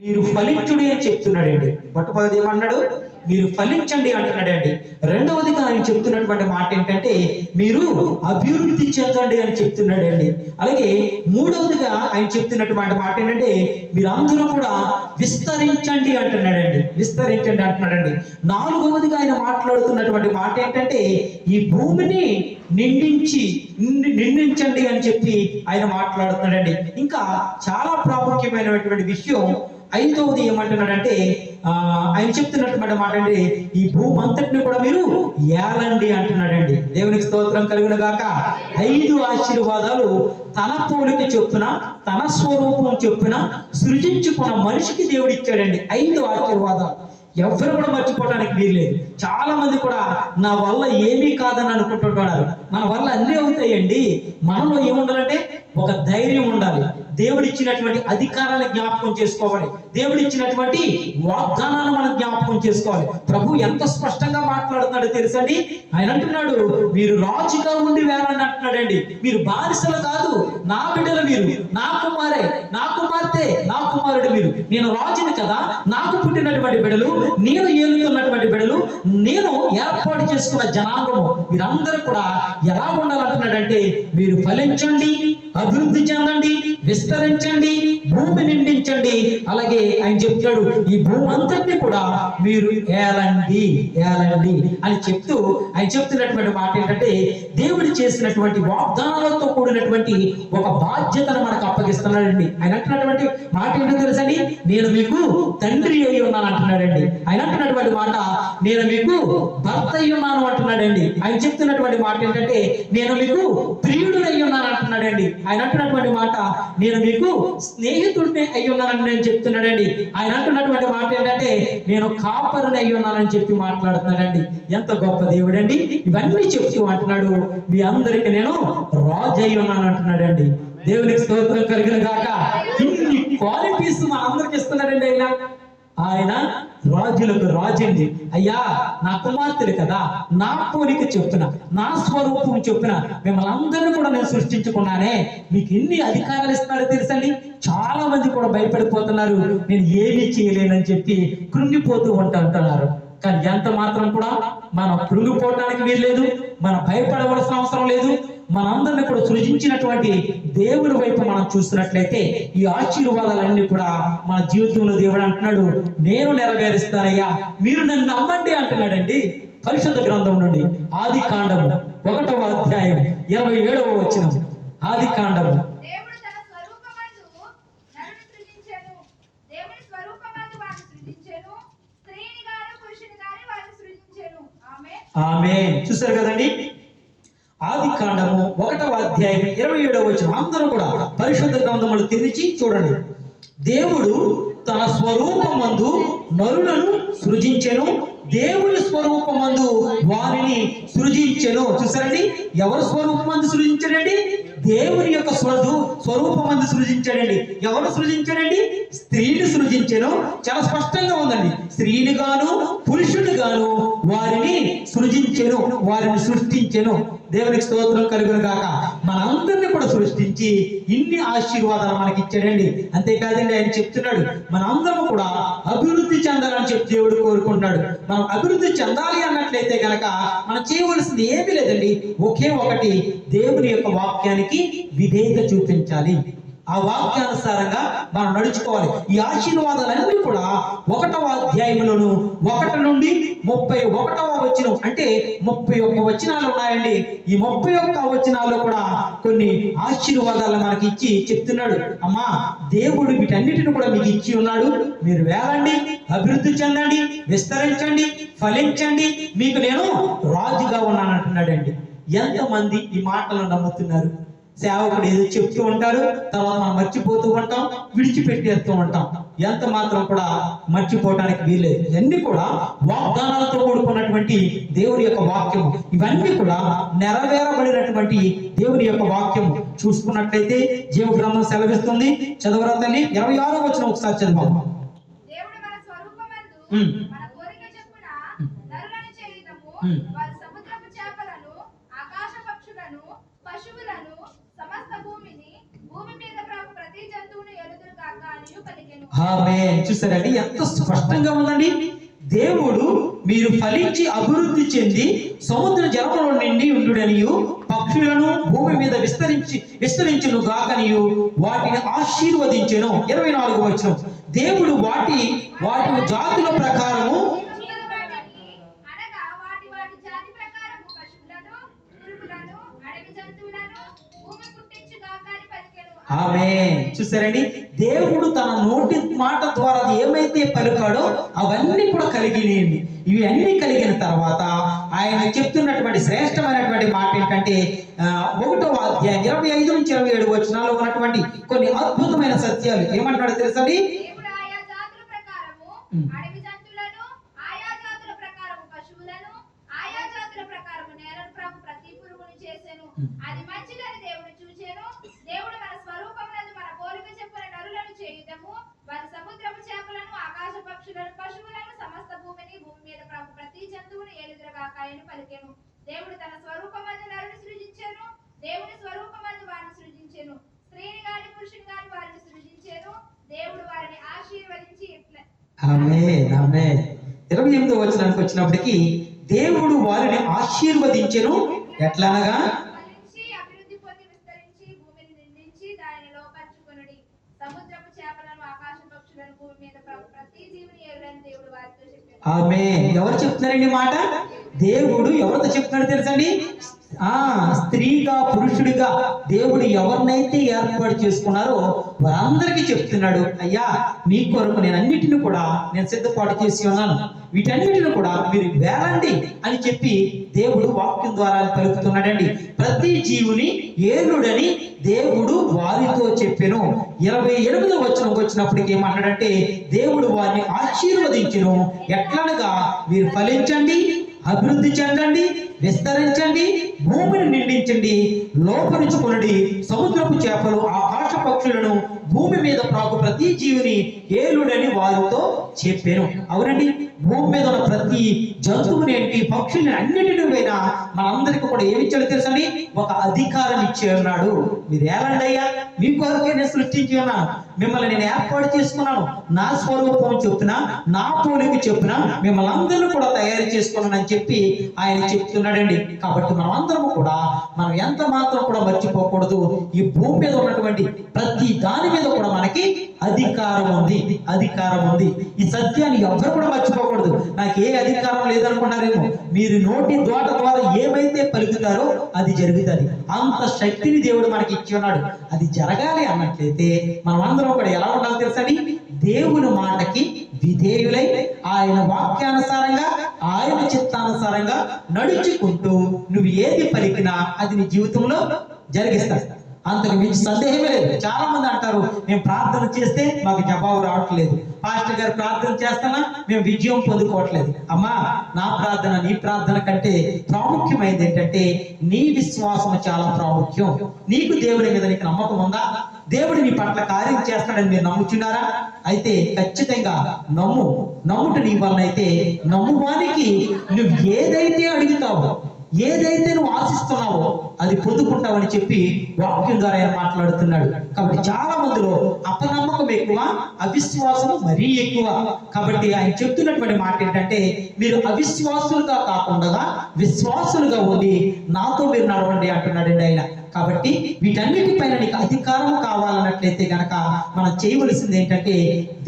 మీరు ఫలించుడి అని చెప్తున్నాడండి. మొట్టమొదటి ఏమన్నాడు? మీరు ఫలించండి అంటున్నాడండి. రెండవదిగా ఆయన చెప్తున్నటువంటి మాట ఏంటంటే మీరు అభివృద్ధి చెందండి అని చెప్తున్నాడండి. అలాగే మూడవదిగా ఆయన చెప్తున్నటువంటి మాట ఏంటంటే మీరందరూ కూడా విస్తరించండి అంటున్నాడండి. విస్తరించండి అంటున్నాడండి. నాలుగవదిగా ఆయన మాట్లాడుతున్నటువంటి మాట ఏంటంటే ఈ భూమిని నిండించండి అని చెప్పి ఆయన మాట్లాడుతున్నాడండి. ఇంకా చాలా ప్రాముఖ్యమైనటువంటి విషయం ఐదవది ఏమంటున్నాడంటే ఆయన చెప్తున్నటువంటి మాట అంటే ఈ భూమి అంతటిని కూడా మీరు ఏలండి అంటున్నాడండి. దేవునికి స్తోత్రం కలుగును గాక. 5 ఆశీర్వాదాలు తన పోలిక చొప్పున తన స్వరూపం చొప్పున సృజించుకున్న మనిషికి దేవుడు ఇచ్చాడండి. 5 ఆశీర్వాదాలు ఎవరు కూడా మర్చిపోవడానికి వీల్లేదు. చాలా మంది కూడా నా వల్ల ఏమీ కాదని అనుకుంటుంటున్నారు. మన వల్ల అన్నీ అవుతాయండి. మనలో ఏముండాలంటే ఒక ధైర్యం ఉండాలి. దేవుడు ఇచ్చినటువంటి అధికారాన్ని జ్ఞాపకం చేసుకోవాలి. దేవుడు ఇచ్చినటువంటి వాగ్దానాన్ని మనం జ్ఞాపకం చేసుకోవాలి. ప్రభు ఎంత స్పష్టంగా మాట్లాడుతున్నాడో తెలుసండి. ఆయన అంటున్నాడు మీరు రాజుగా ఉండి వేళని అంటున్నాడండి. మీరు బానిసలు కాదు, నా బిడ్డలు మీరు, నా కుమారే, నా కుమార్తె, నా కుమారుడు మీరు. నేను రాజుని కదా, నాకు పుట్టినటువంటి బిడ్డలు, నేను ఏలుతున్నటువంటి బిడ్డలు, నేను ఏర్పాటు చేసుకున్న జనాంగము మీరందరూ కూడా ఎలా ఉండాలంటున్నాడంటే మీరు ఫలించండి, అభివృద్ధి చెందండి, విస్తరించండి, భూమి నిండించండి. అలాగే ఆయన చెప్తాడు ఈ భూమి అంతటిని కూడా మీరు ఏలండి ఏలండి అని చెప్తూ ఆయన చెప్తున్నటువంటి మాట ఏంటంటే దేవుడు చేసినటువంటి వాగ్దానాలతో కూడినటువంటి ఒక బాధ్యతను మనకు అప్పగిస్తున్నాడండి. ఆయన అంటున్నటువంటి మాట ఏంటో తెలుసండి, నేను మీకు తండ్రి అయి ఉన్నాను అంటున్నాడండి. ఆయన అంటున్నటువంటి మాట నేను మీకు భర్త అయి ఉన్నాను అంటున్నాడండి. ఆయన చెప్తున్నటువంటి మాట ఏంటంటే నేను మీకు ప్రియుడు అయి ఉన్నాను అంటున్నాడండి. ఆయన అంటున్నటువంటి మాట నేను మీకు స్నేహితుడిని అయి ఉన్నానని నేను చెప్తున్నాడండి. ఆయన అంటున్నటువంటి మాట ఏంటంటే నేను కాపరిని అయి ఉన్నానని చెప్పి మాట్లాడుతున్నాడండి. ఎంత గొప్ప దేవుడండి. ఇవన్నీ చెప్తూ అంటున్నాడు మీ అందరికి నేను రాజు అయి ఉన్నాను అంటున్నాడండి. దేవునికి స్తోత్రం కలుగును గాక. ఇన్ని క్వాలిటీస్ మన అందరికి ఇస్తున్నాడండి. ఆయన రాజులకు రాజండి. అయ్యా నా కుమార్తెలు కదా, నా పోలిక చెప్తున్నా, నా స్వరూపం చెప్తున్నా, మిమ్మల్ని అందరినీ కూడా నేను సృష్టించుకున్నానే, మీకు ఎన్ని అధికారాలు ఇస్తున్నారో తెలుసండి. చాలా మంది కూడా భయపడిపోతున్నారు, నేను ఏమీ చేయలేనని చెప్పి కృంగిపోతూ ఉంటున్నారు. కానీ ఎంత మాత్రం కూడా మనం కృంగిపోవడానికి వీల్లేదు, మనం భయపడవలసిన అవసరం లేదు. మనందరినీ కూడా సృజించినటువంటి దేవుని వైపు మనం చూస్తున్నట్లయితే ఈ ఆశీర్వాదాలన్నీ కూడా మన జీవితంలో దేవుడు అంటున్నాడు నేను నెరవేరుస్తానయ్యా, మీరు నన్ను నమ్మండి అంటున్నాడండి. పరిశుద్ధ గ్రంథం నుండి ఆది కాండము 1వ అధ్యాయం 27వ వచనం. ఆది కాండము ఆమేన్. చూశారు కదండి, ఆది కాండము 1వ అధ్యాయం 27వ వచనం. అందరూ కూడా పరిశుద్ధ గ్రంథములు తెరిచి చూడండి. దేవుడు తన స్వరూపమందు నరులను సృజించెను, దేవుని స్వరూపమందు వారిని సృజించెను. చూసారండి, ఎవరు స్వరూపమందు సృజించాడండి? దేవుని యొక్క స్వరూపమందు సృజించాడండి. ఎవరు సృజించాడండి? స్త్రీని సృజించెను. చాలా స్పష్టంగా ఉందండి, స్త్రీని గాను పురుషుడు గాను వారిని సృజించెను, వారిని సృష్టించెను. దేవునికి స్తోత్రం కలుగును గాక. మనందరినీ కూడా సృష్టించి ఇన్ని ఆశీర్వాదాలు మనకి ఇచ్చాడండి. అంతేకాదండి, ఆయన చెప్తున్నాడు మనందరం కూడా అభివృద్ధి చెందాలని చెప్పి దేవుడు కోరుకుంటున్నాడు. మనం అభివృద్ధి చెందాలి అన్నట్లయితే కనుక మనం చేయవలసింది ఏమీ లేదండి, ఒకే ఒకటి, దేవుని యొక్క వాక్యానికి విధేయత చూపించాలి. ఆ వాక్యానుసారంగా మనం నడుచుకోవాలి. ఈ ఆశీర్వాదాలన్నీ కూడా 1వ అధ్యాయంలోను 1 నుండి 31వ వచనం, అంటే 31 వచనాలు ఉన్నాయండి. ఈ 31 వచనాల్లో కూడా కొన్ని ఆశీర్వాదాలు మనకి ఇచ్చి చెప్తున్నాడు, అమ్మా దేవుడు వీటన్నిటిని కూడా మీకు ఇచ్చి ఉన్నాడు, మీరు వేలండి, అభివృద్ధి చెందండి, విస్తరించండి, ఫలించండి, మీకు నేను రాజుగా ఉన్నాను అంటున్నాడండి. ఎంతమంది ఈ మాటలు నమ్ముతున్నారు? సేవకుడు ఏదో చెప్తూ ఉంటారు, తర్వాత మనం మర్చిపోతూ ఉంటాం, విడిచిపెట్టేస్తూ ఉంటాం. ఎంత మాత్రం కూడా మర్చిపోవడానికి వీల్లేదు. ఇవన్నీ కూడా వాగ్దానాలతో కూడుకున్నటువంటి దేవుని యొక్క వాక్యం. ఇవన్నీ కూడా నెరవేరబడినటువంటి దేవుని యొక్క వాక్యం. చూసుకున్నట్లయితే జీవ గ్రంథం సెలవిస్తుంది. చదవరా తల్లి, 26వ వచనం ఒకసారి చదవాలి. ఆమేన్. చూసారండి ఎంత స్పష్టంగా ఉందండి. దేవుడు మీరు ఫలించి అభివృద్ధి చెంది సముద్ర జలములో నిండి ఉండుడనియు పక్షులను భూమి మీద విస్తరించును గాకనియు వాటిని ఆశీర్వదించెను. 24వ వచనం. దేవుడు వాటి జాతుల ప్రకారము అనగా వాటి వాటి జాతి ప్రకారము పశువులను, పురుగులను, అడవి జంతువులను భూమి పుట్టించు గాక అని పలికెను. ఆమేన్. చూసారండి, దేవుడు తన నోటి మాట ద్వారా ఏమైతే పలికాడో అవన్నీ కూడా కలిగినాయండి. ఇవి అన్ని కలిగిన తర్వాత ఆయన చెప్తున్నటువంటి శ్రేష్టమైనటువంటి మాట ఏంటంటే 1వ అధ్యాయం 25 నుంచి 27 వచనాల్లో ఉన్నటువంటి కొన్ని అద్భుతమైన సత్యాలు ఏమంటాడో తెలుసండి. దేవుడు ఆయా జాతుల ప్రకారము అడవి జంతువులను, ఆయా జాతుల ప్రకారము పశువులను, ఆయా జాతుల ప్రకారము నేలను ప్రభు ప్రతి పురుగును చేసెను. అది మంచిదని దేవుడు చూచెను. దేవుడు మన స్వరూపమునందు మన పోలిక చొప్పున నరులను చేయుదము. వారి సముద్రపు చేపలను, ఆకాశ పక్షులను, పశువులను, సమస్త భూమిని, భూమి మీద ప్రభు ప్రతి జంతువును ఏలుదురుగాక అని పలికెను. దేవుడు తన స్వరూపమందు నరుని సృజించెను. దేవుని స్వరూపమందు వారిని సృజించెను. స్త్రీని గాని పురుషుని గాని వారిని సృజించెను. దేవుడు వారిని ఆశీర్వదించి ఇట్లా ఆమేన్. ఆమేన్. 28వ వచనానికి వచ్చినప్పటికీ దేవుడు వారిని ఆశీర్వదించెను. ఎట్లనగా ఫలించి అభివృద్ధి పొంది విస్తరించి భూమిని నిండించి దానిని లోపరుచుకొనుడి. సముద్రపు చేపలను, ఆకాశ పక్షులను, భూమి మీద ప్రతి జీవిని ఏలుడని దేవుడు వారితో చెప్పాడు. ఆమేన్. ఎవరు చెప్తున్నారండి ఈ మాట? దేవుడు ఎవరితో చెప్తున్నాడు తెలుసండి? స్త్రీగా పురుషుడిగా దేవుడు ఎవరినైతే ఏర్పాటు చేసుకున్నారో వారందరికీ చెప్తున్నాడు, అయ్యా మీ కొరకు నేను అన్నిటిని కూడా నేను సిద్ధపాటు చేసి ఉన్నాను, వీటన్నిటిని కూడా మీరు వేలండి అని చెప్పి దేవుడు వాక్యం ద్వారా పలుకుతున్నాడండి. ప్రతి జీవుని ఏలుడని దేవుడు వారితో చెప్పెను. 28వ వచనం వచ్చినప్పటికి ఏమంటాడంటే దేవుడు వారిని ఆశీర్వదించును. ఎట్లనగా మీరు ఫలించండి, అభివృద్ధి చెందండి, విస్తరించండి, భూమిని నిండించండి, లోపరుచుకొనుడి, సముద్రపు చేపలు, ఆకాశ పక్షులను, భూమి మీద ప్రాకు ప్రతి జీవిని ఏలుడని వారితో చెప్పాను. అవునండి, భూమి మీద ఉన్న ప్రతి జంతువుని ఏంటి, పక్షుల్ని అన్నిటిని పైన మనందరికీ కూడా ఏమి ఇచ్చాడు తెలుసండి? ఒక అధికారం ఇచ్చి ఉన్నాడు. మీరు ఏలండి అయ్యా, మీ కొరకే నేను సృష్టించి ఉన్నాను, మిమ్మల్ని నేను ఏర్పాటు చేసుకున్నాను, నా స్వరూపం చొప్పున, నా పోలిక చొప్పున మిమ్మల్ని అందరూ కూడా తయారు చేసుకున్నాను అని చెప్పి ఆయన చెప్తున్నాడండి. కాబట్టి మనం అందరము కూడా మనం ఎంత మాత్రం కూడా మర్చిపోకూడదు. ఈ భూమి మీద ఉన్నటువంటి ప్రతి దాని మీద కూడా మనకి అధికారం ఉంది, అధికారం ఉంది. ఈ సత్యాన్ని ఎవరు కూడా మర్చిపోకూడదు. నాకు ఏ అధికారం లేదనుకున్నారేమో, మీరు నోటి ద్వారా ఏమైతే పలుకుతారో అది జరుగుతుంది. అంత శక్తిని దేవుడు మనకి ఇచ్చి ఉన్నాడు. అది జరగాలి అన్నట్లయితే మనం అందరం కూడా ఎలా ఉండాలి తెలుసండి? దేవుని మాటకి విధేయులై ఆయన వాక్యానుసారంగా, ఆయన చిత్తానుసారంగా నడుచుకుంటూ నువ్వు ఏది పలికినా అది నీ జీవితంలో జరిగిస్తాడు. అంతకు మించి సందేహమే లేదు. చాలా మంది అంటారు, మేము ప్రార్థన చేస్తే మాకు జవాబు రావట్లేదు, పాస్టర్ గారు ప్రార్థన చేస్తానా మేము విజయం పొందుకోవట్లేదు. అమ్మా, నా ప్రార్థన నీ ప్రార్థన కంటే ప్రాముఖ్యమైనది ఏంటంటే నీ విశ్వాసం చాలా ప్రాముఖ్యం. నీకు దేవుడి మీద నీకు నమ్మకం ఉందా? దేవుడు నీ పట్ల కార్యం చేస్తాడని మీరు నమ్ముచున్నారా? అయితే ఖచ్చితంగా నమ్ముట నీ వలన అయితే నమ్మువానికి నువ్వు ఏదైతే అడుగుతావో, ఏదైతే నువ్వు ఆశిస్తున్నావో అది పొందుకుంటావని చెప్పి వాక్యం ద్వారా ఆయన మాట్లాడుతున్నాడు. కాబట్టి చాలా మందిలో అపనమ్మకం ఎక్కువ, అవిశ్వాసం మరీ ఎక్కువ. కాబట్టి ఆయన చెప్తున్నటువంటి మాట ఏంటంటే మీరు అవిశ్వాసులుగా కాకుండా విశ్వాసులుగా ఉండి నాతో మీరు నడవండి అంటున్నాడండి ఆయన. కాబట్టి వీటన్నిటిపైన నీకు అధికారం కావాలన్నట్లయితే గనక మనం చేయవలసింది ఏంటంటే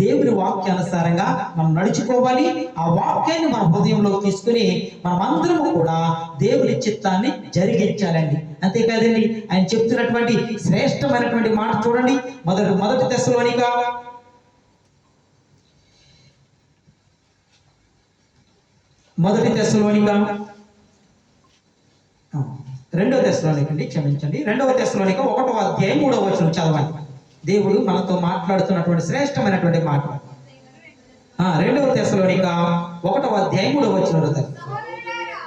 దేవుని వాక్యానుసారంగా మనం నడుచుకోవాలి. ఆ వాక్యాన్ని మన హృదయంలో తీసుకుని మనం అందరము కూడా దేవుని చిత్తాన్ని జరిగించాలండి. అంతేకాదండి, ఆయన చెప్తున్నటువంటి శ్రేష్టమైనటువంటి మాట చూడండి. మొదటి తెస్సలోనిక 2వ తెస్సలోనిక అండి, క్షమించండి, 2వ తెస్సలోనిక 1వ అధ్యాయం 3వ వచనం చదవండి. దేవుడు మనతో మాట్లాడుతున్నటువంటి శ్రేష్టమైనటువంటి మాట. 2వ తెస్సలోనిక 1వ అధ్యాయం 3వ వచనం. సహోదరులారా,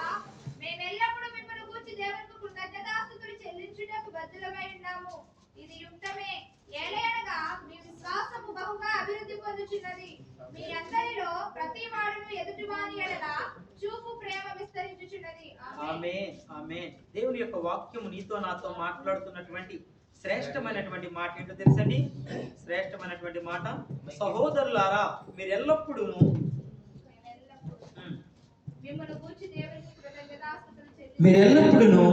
మేమెల్లప్పుడూ మిమ్మల్ని గూర్చి దేవునికి కృతజ్ఞతాస్తుతులు చెల్లించుటకు బద్ధులమై ఉన్నాము. ఇది యుక్తమే. ఏలయనగా మీ విశ్వాసము బహుగా అభివృద్ధి పొందుచున్నది. మీ అందరిలో ప్రతి వాడును ఎదుటివాని ఎడల చూపు ప్రేమ విస్తరించుచున్నది. ఆమేన్. ఆమేన్. దేవుని యొక్క వాక్యము నీతో నాతో మాట్లాడుతున్నటువంటి శ్రేష్టమైనటువంటి మాట ఏంటో తెలుసండి? శ్రేష్టమైనటువంటి మాట, సహోదరులారా మీరు ఎల్లప్పుడూ మీరెల్లప్పుడూ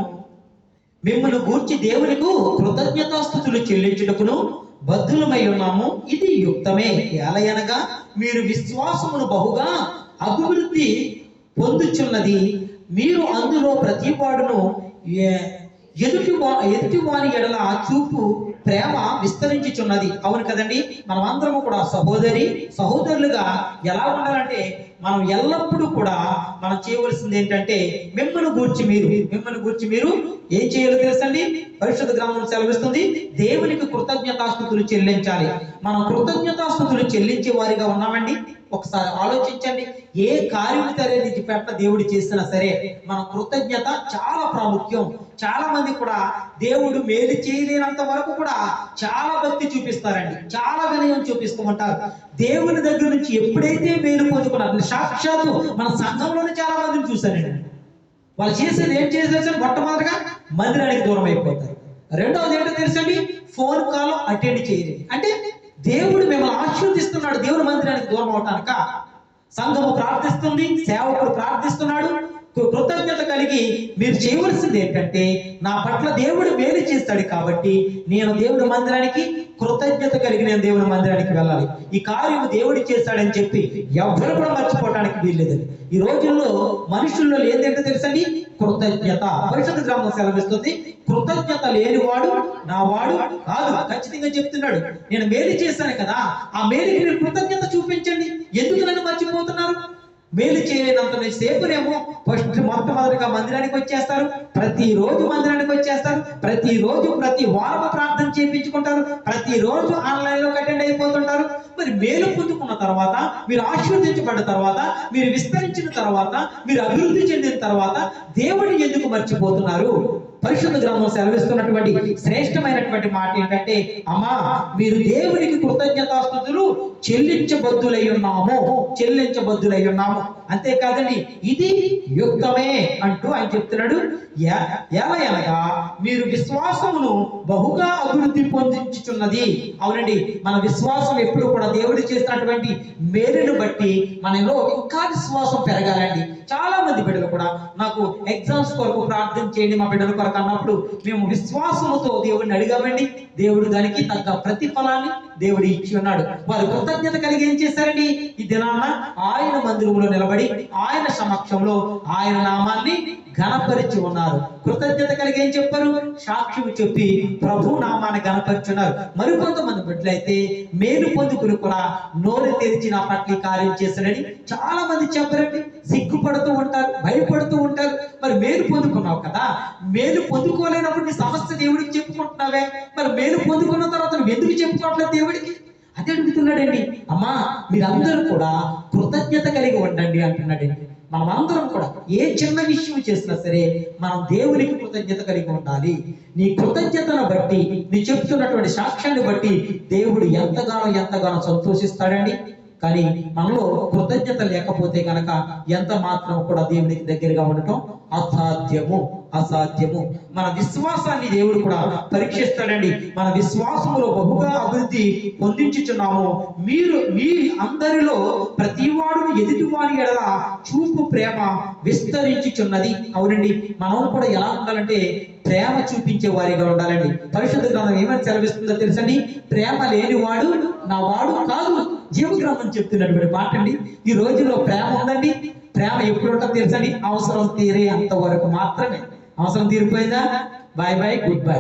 మిమ్మల్ని గూర్చి దేవునికి కృతజ్ఞతాస్తుతులు చెల్లించుటకును బద్ధులమై ఉన్నాము, ఇది యుక్తమే. ఎలయనగా మీరు విశ్వాసమును బహుగా అభివృద్ధి పొందుచున్నది, మీరు అందులో ప్రతిపాడును ఎదుటి వాని ఎడల చూపు ప్రేమ విస్తరించుచున్నది. అవును కదండి, మనమందరము కూడా సహోదరులుగా ఎలా ఉండాలంటే మనం ఎల్లప్పుడూ కూడా మనం చేయవలసింది ఏంటంటే మిమ్మల్ని గూర్చి మీరు ఏం చేయాలో తెలుసండి? పరిశుద్ధ గ్రంథం సెలవిస్తుంది, దేవునికి కృతజ్ఞతాస్తుతులు చెల్లించాలి. మనం కృతజ్ఞతాస్తుతులు చెల్లించే వారిగా ఉన్నామండి. ఒకసారి ఆలోచించండి, ఏ కార్యం పెట్ట దేవుడు చేసినా సరే మన కృతజ్ఞత చాలా ప్రాముఖ్యం. చాలా మంది కూడా దేవుడు మేలు చేయలేనంత వరకు కూడా చాలా భక్తి చూపిస్తారండి, చాలా వినయం చూపిస్తూ ఉంటారు. దేవుని దగ్గర నుంచి ఎప్పుడైతే మేలు పొందుకున్నారు, సాక్షాత్తు మన సంఘంలోనే చాలా మందిని చూశానండి, వాళ్ళు చేసేది ఏం చేసేసారు? మొట్టమొదటిగా మందిరానికి దూరం అయిపోతారు. రెండవది ఏంటో తెలుసండి? ఫోన్ కాల్ అటెండ్ చేయలేదు. అంటే దేవుడు మిమ్మల్ని ఆశీర్వదిస్తున్నాడు, దేవుని మందిరానికి దూరం అవటానిక? సంఘము ప్రార్థిస్తుంది, సేవకుడు ప్రార్థిస్తున్నాడు. కృతజ్ఞత కలిగి మీరు చేయవలసింది ఏంటంటే, నా పట్ల దేవుడు మేలు చేస్తాడు కాబట్టి నేను దేవుని మందిరానికి కృతజ్ఞత కలిగి నేను దేవుని మందిరానికి వెళ్ళాలి. ఈ కార్యము దేవుడు చేస్తాడని చెప్పి ఎవరు కూడా మర్చిపోవడానికి వీల్లేదండి. ఈ రోజుల్లో మనుషుల్లో ఏంటంటే తెలుసండి? కృతజ్ఞత. పరిశుద్ధ గ్రంథం సెలవిస్తుంది, కృతజ్ఞత లేనివాడు నా వాడు కాదు. ఖచ్చితంగా చెప్తున్నాడు, నేను మేలు చేశాను కదా, ఆ మేలుకి మీరు కృతజ్ఞత చూపించండి. ఎందుకు నన్ను మర్చిపోతున్నారు? మేలు చేయలేనంత సేపునేమో మొట్టమొదటిగా మందిరానికి వచ్చేస్తారు, ప్రతిరోజు మందిరానికి వచ్చేస్తారు, ప్రతి వారం ప్రార్థన చేయించుకుంటారు, ప్రతిరోజు ఆన్లైన్ లో అటెండ్ అయిపోతుంటారు. మరి మేలు పొందుకున్న తర్వాత, మీరు ఆశీర్వదించబడ్డ తర్వాత, మీరు విస్తరించిన తర్వాత, మీరు అభివృద్ధి చెందిన తర్వాత దేవుడిని ఎందుకు మర్చిపోతున్నారు? పరిశుద్ధ గ్రంథం సెలవిస్తున్నటువంటి శ్రేష్టమైనటువంటి మాట ఏంటంటే, అమ్మా మీరు దేవునికి కృతజ్ఞతాస్తుతులు చెల్లించబద్దులై ఉన్నాము. అంతేకాదండి, ఇది యుక్తమే అంటూ ఆయన చెప్తున్నాడు. ఎలాగనగా మీరు విశ్వాసమును బహుగా అభివృద్ధి పొందించుచున్నది. అవునండి, మన విశ్వాసం ఎప్పుడు కూడా దేవుడు చేసినటువంటి మేలును బట్టి మనలో ఇంకా విశ్వాసం పెరగాలండి. చాలా మంది బిడ్డలు కూడా నాకు ఎగ్జామ్స్ కొరకు ప్రార్థన చేయండి మా బిడ్డల కొరకు అన్నప్పుడు మేము విశ్వాసముతో దేవుడిని అడిగామండి. దేవుడు దానికి తగ్గ ప్రతిఫలాన్ని దేవుడు ఇచ్చి ఉన్నాడు. వారు కృతజ్ఞత కలిగి ఏం చేశారండి? ఈ దినాన ఆయన మందిరంలో నిలబడి ఆయన సమక్షంలో ఆయన నామాన్ని ఘనపరిచి ఉన్నారు. కృతజ్ఞత కలిగి ఏం చెప్పారు? సాక్ష్యం చెప్పి ప్రభు నామాన్ని ఘనపరిచున్నారు. మరికొంతమంది బిడ్డలైతే మేలు పొందుకుని కూడా నోరు తెరిచి నా పట్ల కార్యం చేశాడని చాలా మంది చెప్పారండి. సిగ్గుపడుతూ ఉంటారు, భయపడుతూ ఉంటారు. మరి మేలు పొందుకున్నావు కదా, మేలు పొందుకోలేనప్పుడు నీ సమస్య దేవుడికి చెప్పుకుంటున్నావే, మరి మేలు పొందుకున్న తర్వాత నువ్వు ఎందుకు చెప్పుకోవట్లేదు దేవుడికి? అదే అడుగుతున్నాడండి. అమ్మా మీరందరూ కూడా కృతజ్ఞత కలిగి ఉండండి అంటున్నాడండి. మనమందరం కూడా ఏ చిన్న విషయం చేసినా సరే మనం దేవునికి కృతజ్ఞత కలిగి ఉండాలి. నీ కృతజ్ఞతను బట్టి, నీ చెప్తున్నటువంటి సాక్ష్యాన్ని బట్టి దేవుడు ఎంతగానో సంతోషిస్తాడండి. కానీ మనలో కృతజ్ఞత లేకపోతే కనుక ఎంత మాత్రం కూడా దేవునికి దగ్గరగా ఉండటం అసాధ్యము. మన విశ్వాసాన్ని దేవుడు కూడా పరీక్షిస్తాడండి. మన విశ్వాసములో బహుగా అభివృద్ధి పొందించుచున్నాము, మీరు మీ అందరిలో ప్రతివాడు ఎదుటివాని ఎడల చూపు ప్రేమ విస్తరించుచున్నది. అవునండి, మనం కూడా ఎలా ఉండాలంటే ప్రేమ చూపించే వారిగా ఉండాలండి. పరిశుద్ధ గ్రంథం ఏమని సెలవిస్తుందో తెలుసండి? ప్రేమ లేనివాడు నా వాడు కాదు. జీవగ్రంథం చెప్తున్నటువంటి మాట అండి. ఈ రోజుల్లో ప్రేమ ఉందండి. ప్రేమ ఎప్పుడు ఉంటుందో తెలుసండి? అవసరం తీరే అంతవరకు మాత్రమే. అవసరం తీరిపోయిందా, బాయ్ బాయ్, గుడ్ బై.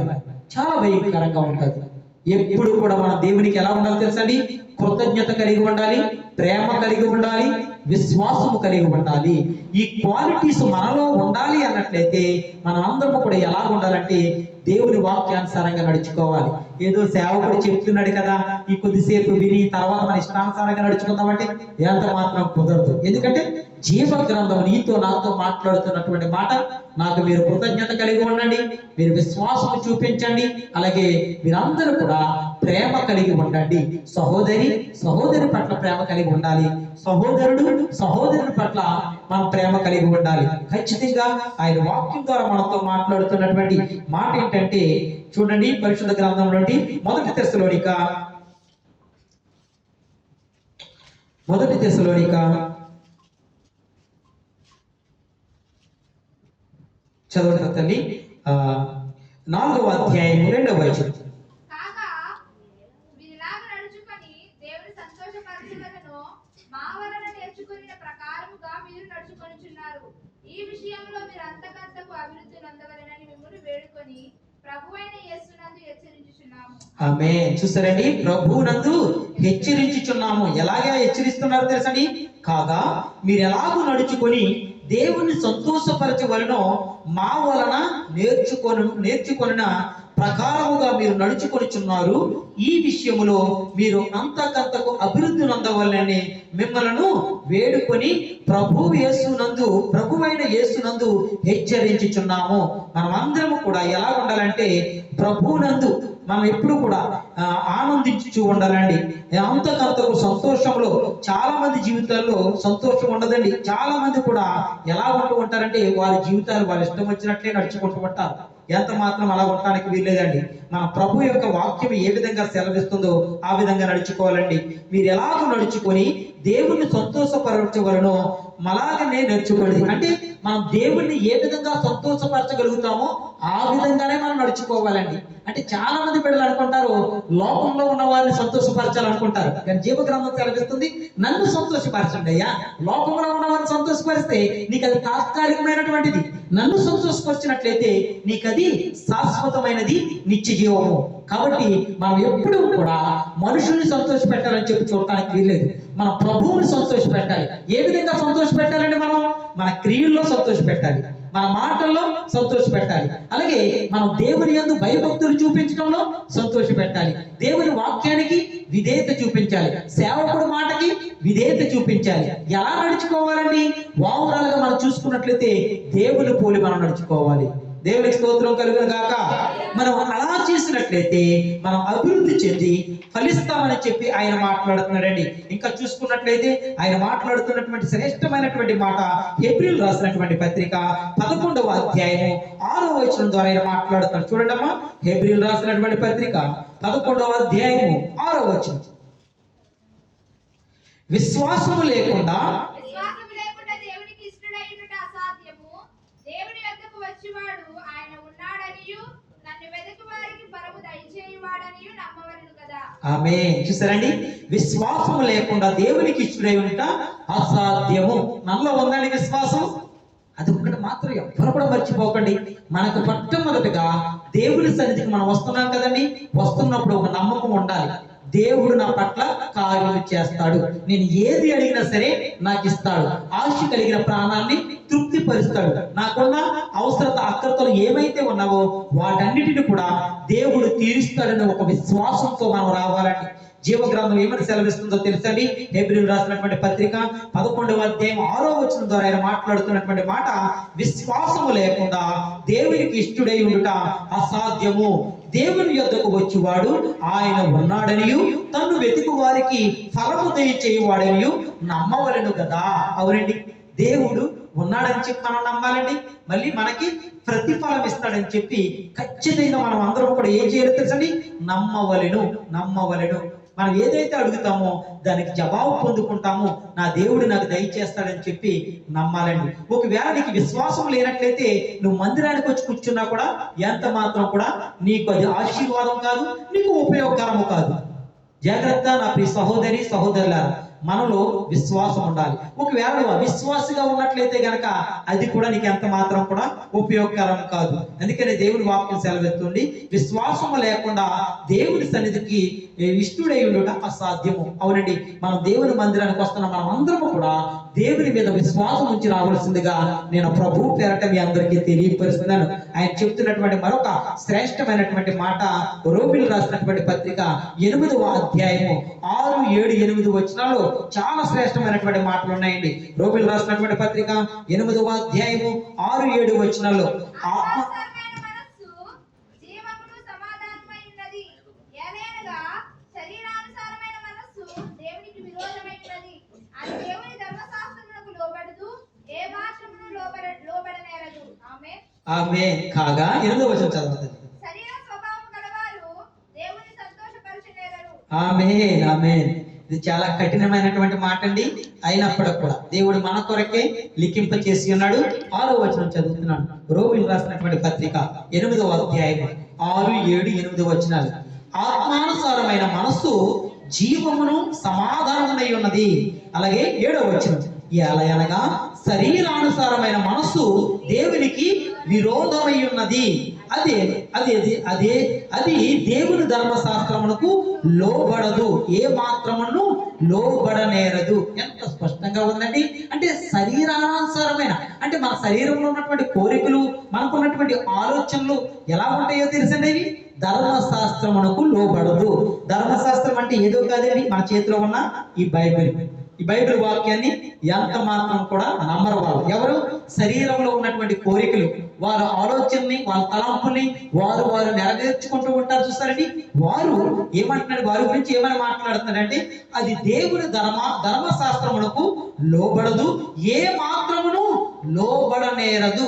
చాలా భయంకరంగా ఉంటుంది. ఎప్పుడు కూడా మన దేవునికి ఎలా ఉండాలో తెలుసండి? కృతజ్ఞత కలిగి ఉండాలి, ప్రేమ కలిగి ఉండాలి, విశ్వాసము కలిగి ఉండాలి. ఈ క్వాలిటీస్ మనలో ఉండాలి అన్నట్లయితే మనం అందరము కూడా ఎలా ఉండాలంటే దేవుని వాక్యానుసారంగా నడుచుకోవాలి. ఏదో సేవకుడు చెప్తున్నాడు కదా, ఈ కొద్దిసేపు విని తర్వాత మన ఇష్టానుసారంగా నడుచుకుందామంటే ఎంత మాత్రం కుదరదు. ఎందుకంటే జీవ గ్రంథం నీతో నాతో మాట్లాడుతున్నటువంటి మాట, నాకు మీరు కృతజ్ఞత కలిగి ఉండండి, మీరు విశ్వాసం చూపించండి, అలాగే మీరందరూ కూడా ప్రేమ కలిగి ఉండండి. సహోదరి పట్ల ప్రేమ కలిగి ఉండాలి, సహోదరుని పట్ల మనం ప్రేమ కలిగి ఉండాలి. ఖచ్చితంగా ఆయన వాక్యం ద్వారా మనతో మాట్లాడుతున్నటువంటి మాట ఏంటంటే, చూడండి పరిశుద్ధ గ్రంథంలోని మొదటి తెస్సలోనిక చదవండి తల్లి. 4వ అధ్యాయం 2వ వచనం. కాగా వీరిలాగా నడుచుకొని దేవుని సంతోషపరచుటకును మా వలన నేర్చుకున్న ప్రకారముగా మీరు నడుచుకొనుచున్నారు. ఈ విషయంలో మీరు అంతకంతకు అభివృద్ధి నందవలెనని మిమ్మల్ని వేడుకొని ప్రభువైన యేసునందు హెచ్చరించుచున్నాము. ఆమేన్. చూసారండి, ప్రభువునందు హెచ్చరించుచున్నాము. ఎలాగా హెచ్చరిస్తున్నారు తెలుసండి? కాగా మీరు ఎలాగూ నడుచుకొని దేవుని సంతోషపరచవలనో మా వలన నేర్చుకొనిన ప్రకారముగా మీరు నడుచుకొనిచున్నారు. ఈ విషయములో మీరు అంతకంతకు అభివృద్ధి నందవలనని మిమ్మలను వేడుకొని ప్రభువైన యేసునందు హెచ్చరించుచున్నాము. మనం అందరము కూడా ఎలా ఉండాలంటే ప్రభువునందు మనం ఎప్పుడు కూడా ఆనందించుచూ ఉండాలండి. అంతకంతకు సంతోషంలో, చాలా మంది జీవితాల్లో సంతోషం ఉండదండి. చాలా మంది కూడా ఎలా ఉంటూ ఉంటారంటే వారి జీవితాలు వారి ఇష్టం వచ్చినట్లే నడుచుకుంటూ ఉంటారు. ఎంత మాత్రం అలా ఉండటానికి వీల్లేదండి. మన ప్రభు యొక్క వాక్యం ఏ విధంగా సెలవిస్తుందో ఆ విధంగా నడుచుకోవాలండి. మీరు ఎలాగ నడుచుకొని దేవుణ్ణి సంతోషపరచవలనో అలాగనే నడుచుకోండి. అంటే మనం దేవుణ్ణి ఏ విధంగా సంతోషపరచగలుగుతామో ఆ విధంగానే మనం నడుచుకోవాలండి. అంటే చాలా మంది బిడ్డలు అనుకుంటారు లోకంలో ఉన్న వారిని సంతోషపరచాలనుకుంటారు, కానీ జీవగ్రంథం సెలవిస్తుంది నన్ను సంతోషపరచండి అయ్యా. లోకంలో ఉన్న వారిని సంతోషపరిస్తే నీకు అది తాత్కాలికమైనటువంటిది, నన్ను సంతోషపరిచినట్లయితే నీకు అది శాశ్వతమైనది, నిత్య జీవము. కాబట్టి మనం ఎప్పుడూ కూడా మనుషుల్ని సంతోష పెట్టాలని చెప్పి చూడటానికి వీల్లేదు. మన ప్రభువుని సంతోష పెట్టాలి. ఏ విధంగా సంతోష పెట్టాలంటే మనం మన క్రియల్లో సంతోష పెట్టాలి, మన మాటల్లో సంతోష పెట్టాలి, అలాగే మనం దేవుని యందు భయభక్తులు చూపించడంలో సంతోష పెట్టాలి, దేవుని వాక్యానికి విధేయత చూపించాలి, సేవకుడు మాటకి విధేయత చూపించాలి. ఎలా నడుచుకోవాలండి? ఓవరాల్గా మనం చూసుకున్నట్లయితే దేవుని పోలి మనం నడుచుకోవాలి. దేవునికి స్తోత్రం కలుగును గాక. మనం అలా చేసినట్లయితే మనం అభివృద్ధి చెంది ఫలిస్తామని చెప్పి ఆయన మాట్లాడుతున్నాడండి. ఇంకా చూసుకున్నట్లయితే ఆయన మాట్లాడుతున్నటువంటి శ్రేష్టమైనటువంటి మాట హెబ్రీయులు రాసినటువంటి పత్రిక 11వ అధ్యాయము 6వ వచనం ద్వారా ఆయన మాట్లాడుతున్నాడు. చూడండి అమ్మా, హెబ్రీయులు రాసినటువంటి పత్రిక 11వ అధ్యాయము 6వ వచనం. విశ్వాసము లేకుండా దేవునికి ఇష్టడైనట అసాధ్యము. దేవుని యొద్దకు వచ్చువాడు ఆయన ఉన్నాడనియు నన్ను వెదకు వారికి బలము దయచేయువాడనియు నమ్మవలెను కదా. ఆమేన్. చూసారండి, విశ్వాసము లేకుండా దేవునికి ఇష్టడై ఉంట అసాధ్యము. మనలో ఉందండి విశ్వాసం? అది ఒక్కటి మాత్రం ఎవరు కూడా మర్చిపోకండి. మనకు మొట్టమొదటిగా దేవుని సన్నిధికి మనం వస్తున్నాం కదండి, వస్తున్నప్పుడు ఒక నమ్మకం ఉండాలి. దేవుడు నా పట్ల కార్యాలు చేస్తాడు, నేను ఏది అడిగినా సరే నాకు ఇస్తాడు, ఆశ కలిగిన ప్రాణాన్ని తృప్తి పరుస్తాడు, నాకున్న అవసరత అక్కరతలు ఏమైతే ఉన్నావో వాటన్నిటిని కూడా దేవుడు తీరుస్తాడని ఒక విశ్వాసంతో మనం రావాలండి. జీవగ్రంథం ఏమని సెలవిస్తుందో తెలుసండి? హెబ్రీయులు రాసినటువంటి పత్రిక 11వ అధ్యాయం 6వ వచనం ద్వారా ఆయన మాట్లాడుతున్నటువంటి మాట, విశ్వాసము లేకుండా దేవునికి ఇష్టడై ఉండుట అసాధ్యము. దేవుని యొద్దకు వచ్చేవాడు ఆయన ఉన్నాడనియు తన్ను వెతుకు వారికి ఫలము దయచేయువాడనియు నమ్మవలెను కదా. అవునండి, దేవుడు ఉన్నాడని చెప్పి మనం నమ్మాలండి, మళ్ళీ మనకి ప్రతిఫలం ఇస్తాడని చెప్పి ఖచ్చితంగా మనం అందరం కూడా ఏం చేయాలి తెలుసండి? నమ్మవలెను. మనం ఏదైతే అడుగుతామో దానికి జవాబు పొందుకుంటామో నా దేవుడు నాకు దయచేస్తాడని చెప్పి నమ్మాలండి. ఒకవేళ నీకు విశ్వాసం లేనట్లయితే నువ్వు మందిరానికి వచ్చి కూర్చున్నా కూడా ఎంత మాత్రం కూడా నీకు అది ఆశీర్వాదం కాదు, నీకు ఉపయోగకరము కాదు. జాగ్రత్త నా ప్రియ సహోదరి సహోదరులారా, మనలో విశ్వాసం ఉండాలి. ఒకవేళ నువ్వు అవిశ్వాసిగా ఉన్నట్లయితే గనక అది కూడా నీకు ఎంత మాత్రం కూడా ఉపయోగకరం కాదు. అందుకనే దేవుని వాక్యం సెలవెత్తుంది, విశ్వాసము లేకుండా దేవుని సన్నిధికి ఇష్టుడై ఉండుట అసాధ్యము. అవునండి, మనం దేవుని మందిరానికి వస్తున్న మనం అందరము కూడా దేవుని మీద విశ్వాసం ఉంచి రావాల్సిందిగా నేను ప్రభు పేరట మీ అందరికీ తెలియపరుస్తున్నాను. ఆయన చెప్తున్నటువంటి మరొక శ్రేష్టమైనటువంటి మాట రోమిలు రాసినటువంటి పత్రిక 8వ అధ్యాయము 6, 7, 8 వచనాల్లో చాలా శ్రేష్టమైనటువంటి మాటలు ఉన్నాయండి. రోమిలు రాసినటువంటి పత్రిక 8వ అధ్యాయము 6, 7 వచనాల్లో ఆమేన్. కాగా 8వ వచనం చదవండి. శరీర స్వభావము ఆమేన్ ఆమేన్. ఇది చాలా కఠినమైనటువంటి మాట అండి. అయినప్పటికి కూడా దేవుడు మన కొరకే లిఖింప చేసి ఉన్నాడు. 6వ వచనం చదువుతున్నాను. రోమిలకు రాసినటువంటి పత్రిక 8వ అధ్యాయం 6, 7, 8 వచనాలు. ఆత్మానుసారమైన మనస్సు జీవమును సమాధానమునై ఉన్నది. అలాగే 7వ వచనం, ఎలా అనగా శరీరానుసారమైన మనస్సు దేవునికి విరోధమై ఉన్నది. అదే అదే అదే అది దేవుని ధర్మశాస్త్రమునకు లోబడదు, ఏ మాత్రమును లోబడనేరదు. ఎంత స్పష్టంగా ఉందండి. అంటే శరీరానుసారమైన, అంటే మన శరీరంలో ఉన్నటువంటి కోరికలు, మనకున్నటువంటి ఆలోచనలు ఎలా ఉంటాయో తెలుసండి. అవి ధర్మశాస్త్రమునకు లోబడదు. ధర్మశాస్త్రం అంటే ఏదో కాదండి, మన చేతిలో ఉన్న ఈ బైబిల్ వాక్యాన్ని ఎంత మాత్రం కూడా నమ్మరు వాళ్ళు. ఎవరు? శరీరంలో ఉన్నటువంటి కోరికలు, వారి ఆలోచనని, వాళ్ళ తలంపుని వారు నెరవేర్చుకుంటూ ఉంటారు. చూస్తారండి, వారు ఏమంటున్నాడు, వారి గురించి ఏమని మాట్లాడుతున్నాడంటే అది దేవుని ధర్మశాస్త్రమునకు లోబడదు, ఏ మాత్రమును లోబడనేరదు.